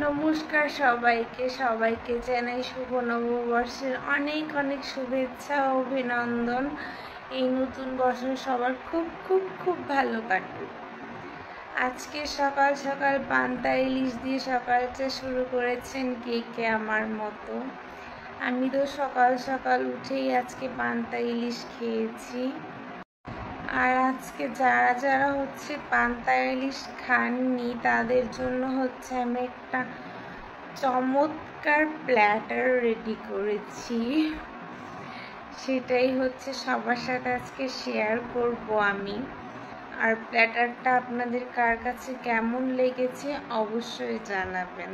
নমস্কার সবাইকে জানাই শুভ নববর্ষের অনেক অনেক শুভেচ্ছা ও অভিনন্দন। এই নতুন বছর সবার খুব খুব খুব ভালো কাটুক। আজকে সকাল সকাল পান্তা ইলিশ দিয়ে সকালটা শুরু করেছেন কে আমার মতো। আমি তো সকাল সকাল উঠেই আজকে পান্তা ইলিশ খেয়েছি। আর আজকে যারা যারা পান্তা ইলিশ খাননি তাদের জন্য আমি একটা চমৎকার প্ল্যাটার রেডি করেছি। সেটাই সবার সাথে আজকে শেয়ার করব আমি। আর প্ল্যাটারটা আপনাদের কার কাছে কেমন লেগেছে অবশ্যই জানাবেন।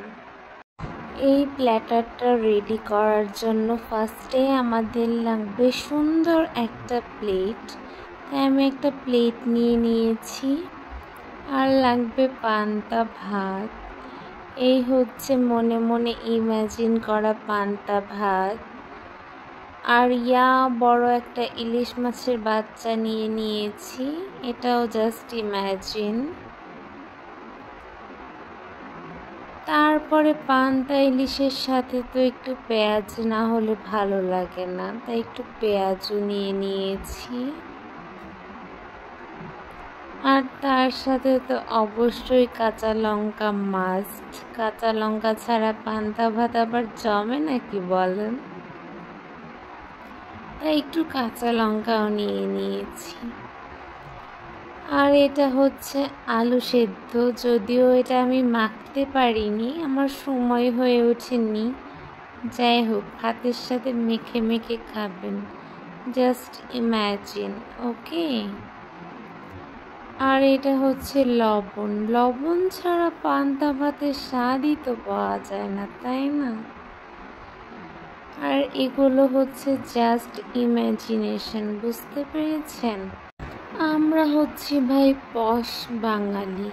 এই প্ল্যাটারটা রেডি করার জন্য ফার্স্টে আমাদের লাগবে সুন্দর একটা প্লেট। আমি একটা প্লেট নিয়ে নিয়েছি। আর লাগবে পান্তা ভাত। এই মনে মনে ইমাজিন করা পান্তা ভাত। আর বড় একটা ইলিশ মাছের বাচ্চা নিয়ে নিয়েছি, এটাও জাস্ট ইমাজিন। তারপরে পান্তা ইলিশের সাথে তো একটু পেঁয়াজ না হলে ভালো লাগে না, তাই একটু পেঁয়াজও নিয়ে নিয়েছি। আর তার সাথে তো অবশ্যই কাঁচা লঙ্কা মাস্ট। কাঁচা লঙ্কা ছাড়া পান্তা ভাত আবার জমে নাকি বলেন? তাই একটু কাঁচা লঙ্কাও নিয়ে নিয়েছি। আর এটা আলু সেদ্ধ, যদিও এটা আমি মাখতে পারিনি, আমার সময় হয়ে ওঠেনি। যাই হোক, ভাতের সাথে মেখে মেখে খাবেন, জাস্ট ইম্যাজিন। ওকে। আর এটা লবণ। লবণ ছাড়া পান্তা ভাতের স্বাদই তো পাওয়া যায় না, তাই না? আর এগুলো জাস্ট ইমাজিনেশন, বুঝতে পেরেছেন? আমরা ভাই পশ বাঙালি,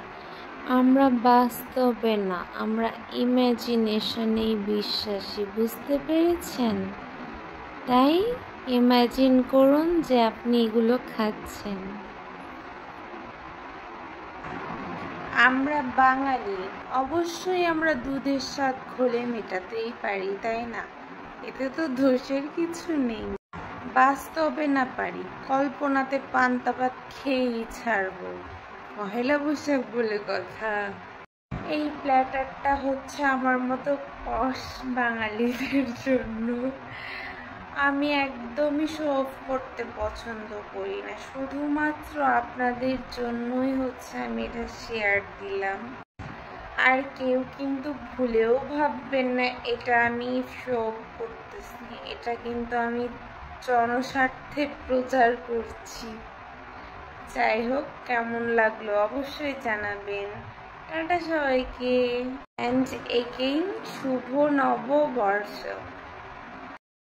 আমরা বাস্তবে না, আমরা ইমাজিনেশনেই বিশ্বাসী, বুঝতে পেরেছেন? তাই ইমাজিন করুন যে আপনি এগুলো খাচ্ছেন। আমরা বাঙালি, অবশ্যই আমরা দুধের স্বাদ ঘোলে মেটাতেই পারি, তাই না? এতে তো দোষের কিছু নেই। বাস্তবে না পারি, কল্পনাতে পান্তা ভাত খেয়েই ছাড়বো। পহেলা বৈশাখ বলে কথা। এই প্ল্যাটারটা আমার মতো পশ বাঙালিদের জন্য। আমি একদমই শো অফ করতে পছন্দ করি না, শুধুমাত্র আপনাদের জন্যই আমি এটা শেয়ার দিলাম। আর কেউ কিন্তু ভুলেও ভাববেন না এটা আমি শো অফ করতেছি, এটা কিন্তু আমি জনস্বার্থে প্রচার করছি। যাই হোক, কেমন লাগলো অবশ্যই জানাবেন। টাটা সবাইকে, অ্যান্ড এগেইন শুভ নববর্ষ।